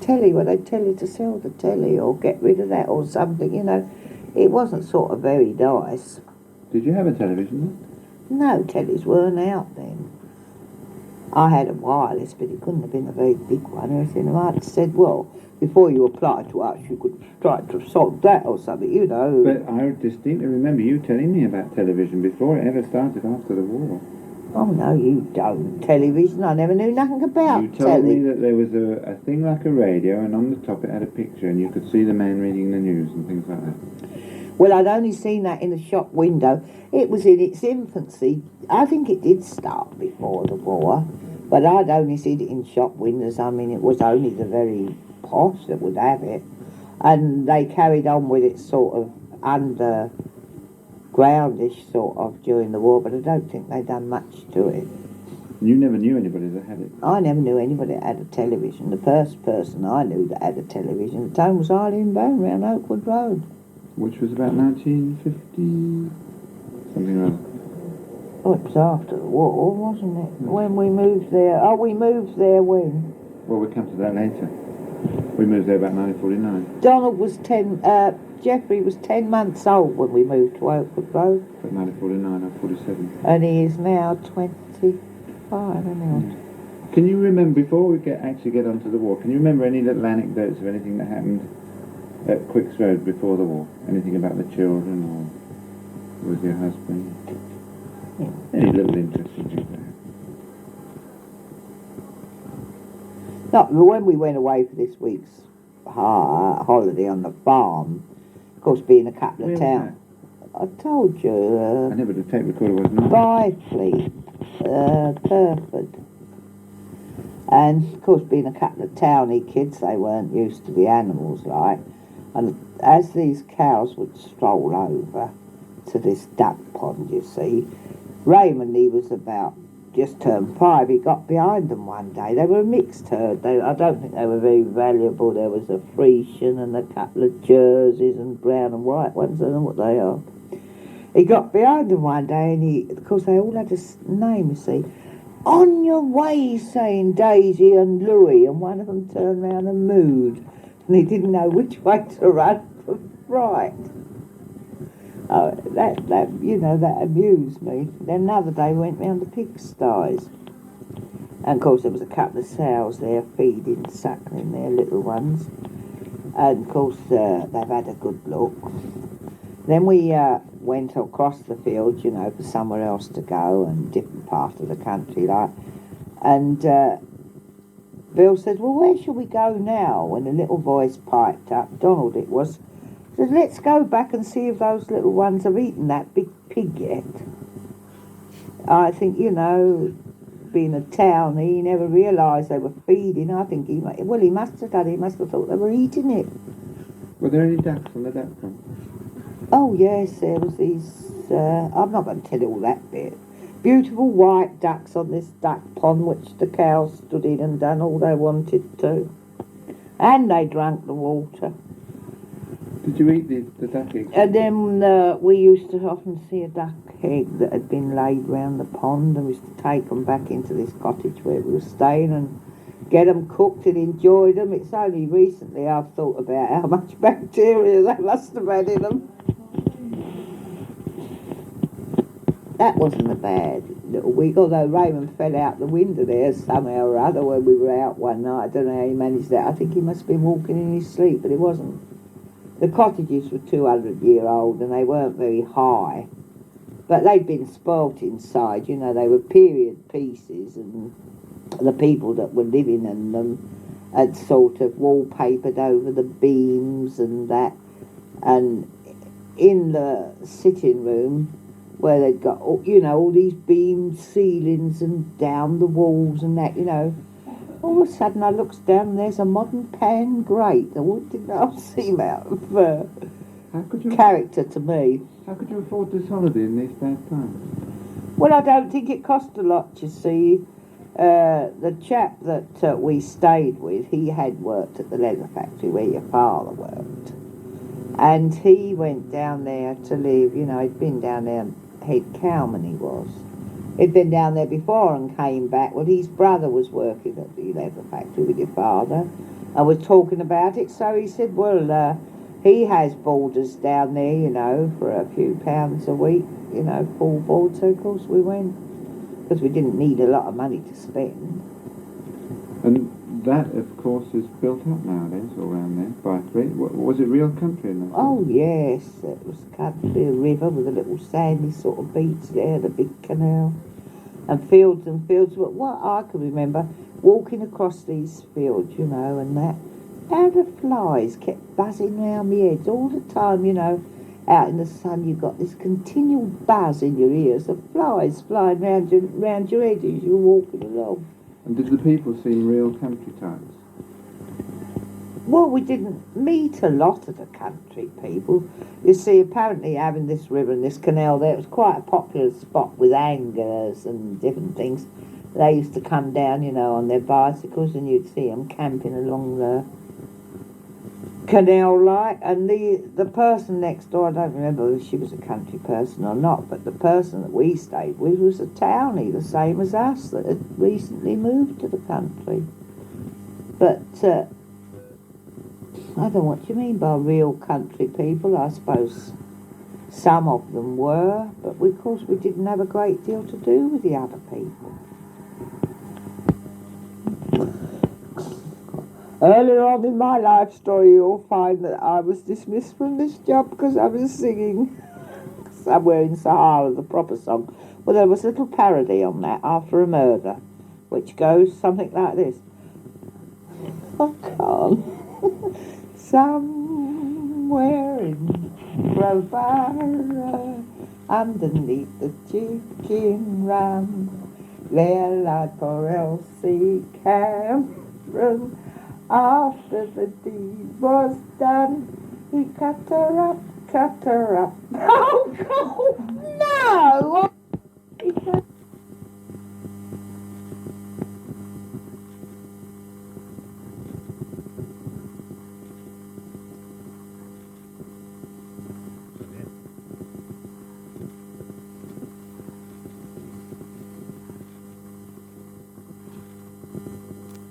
telly, well, they'd tell you to sell the telly or get rid of that or something, you know. It wasn't sort of very nice. Did you have a television then? No, tellies weren't out then. I had a wireless, but it couldn't have been a very big one or anything. I might have said, well, before you applied to us, you could try to solve that or something, you know. But I distinctly remember you telling me about television before it ever started after the war. Oh, no, you don't. Television, I never knew nothing about You told me that there was a thing like a radio, and on the top it had a picture, and you could see the man reading the news and things like that. Well, I'd only seen that in the shop window. It was in its infancy. I think it did start before the war, but I'd only seen it in shop windows. I mean, it was only the very posh that would have it. And they carried on with it sort of undergroundish sort of during the war, but I don't think they'd done much to it. You never knew anybody that had it? I never knew anybody that had a television. The first person I knew that had a television at the time was Eileen Bone round Oakwood Road. Which was about 1950, something or other. Oh, it was after the war, wasn't it? When we moved there. Oh, we moved there when? Well, we'll come to that later. We moved there about 1949. Donald was Jeffrey was 10 months old when we moved to Oakwood Road. But 1949 or 47. And he is now 25, isn't he? Can you remember, before we actually get onto the war, can you remember any little anecdotes of anything that happened at Quicks Road before the war? Anything about the children or with your husband? Yeah. Any little interesting things there? No, when we went away for this week's holiday on the farm, of course, being a couple of towns. I told you. I never the tape recorder wasn't on. Byfleet, Purford. And, of course, being a couple of towny kids, they weren't used to the animals like. And as these cows would stroll over to this duck pond, you see, Raymond, he was about just turned 5, he got behind them one day. They were a mixed herd. I don't think they were very valuable. There was a Frisian and a couple of Jerseys and brown and white ones. I don't know what they are. He got behind them one day, and of course, they all had a name, you see. On your way, saying Daisy and Louie, and one of them turned round and mooed, and he didn't know which way to run from fright. Oh, that amused me. Then another day we went round the pigsties. And of course there was a couple of sows there feeding, suckling their little ones. And of course they've had a good look. Then we went across the fields, for somewhere else to go and different part of the country like. And Bill said, well, where shall we go now? When a little voice piped up, Donald it was, said, let's go back and see if those little ones have eaten that big pig yet. I think, being a town, he never realised they were feeding. I think he must have done. He must have thought they were eating it. Were there any ducks on the duck pond? Oh, yes, there was these, I'm not going to tell you all that bit. Beautiful white ducks on this duck pond, which the cows stood in and done all they wanted to. And they drank the water. Did you eat the duck eggs? And then we used to often see a duck egg that had been laid round the pond, and we used to take them back into this cottage where we were staying and get them cooked and enjoy them. It's only recently I've thought about how much bacteria they must have had in them. That wasn't a bad little week, although Raymond fell out the window there somehow or other when we were out one night. I don't know how he managed that. I think he must have been walking in his sleep, but it wasn't. The cottages were 200-year-old and they weren't very high, but they'd been spoilt inside. They were period pieces, and the people that were living in them had sort of wallpapered over the beams and that. And in the sitting room, where they'd got, all these beamed ceilings and down the walls and that, all of a sudden I looks down and there's a modern pan grate. I didn't know seem out of character to me. How could you afford this holiday in these bad times? Well, I don't think it cost a lot, you see. The chap that we stayed with, he had worked at the leather factory where your father worked. And he went down there to live, he'd been down there, head cowman he was. He'd been down there before and came back. Well, his brother was working at the leather factory with your father, I was talking about it, so he said, well, he has boarders down there, you know, for a few pounds a week, you know, full board. So, of course, we went, because we didn't need a lot of money to spend. And that, of course, is built up nowadays all around there, Bythwaite. Was it real country in that? Oh, yes, it was country, a river with a little sandy sort of beach there, the big canal, and fields. But what I can remember, walking across these fields, you know, and that, how the flies kept buzzing round my head all the time, you know. Out in the sun, you've got this continual buzz in your ears, the flies flying round your head as you're walking along. And did the people seem real country types? Well, we didn't meet a lot of the country people. You see, apparently having this river and this canal there, it was quite a popular spot with hangars and different things. They used to come down, you know, on their bicycles, and you'd see them camping along the canal like. And the person next door, I don't remember if she was a country person or not, but the person that we stayed with was a townie, the same as us, that had recently moved to the country. But I don't know what you mean by real country people. I suppose some of them were, but of course we didn't have a great deal to do with the other people. Earlier on in my life story, you'll find that I was dismissed from this job because I was singing Somewhere in Sahara, the proper song. Well, there was a little parody on that, After a Murder, which goes something like this. I can't. Somewhere in Bravara, underneath the chicken run, there lied poor Elsie Cameron. After the deed was done, he cut her up. Oh, God, no!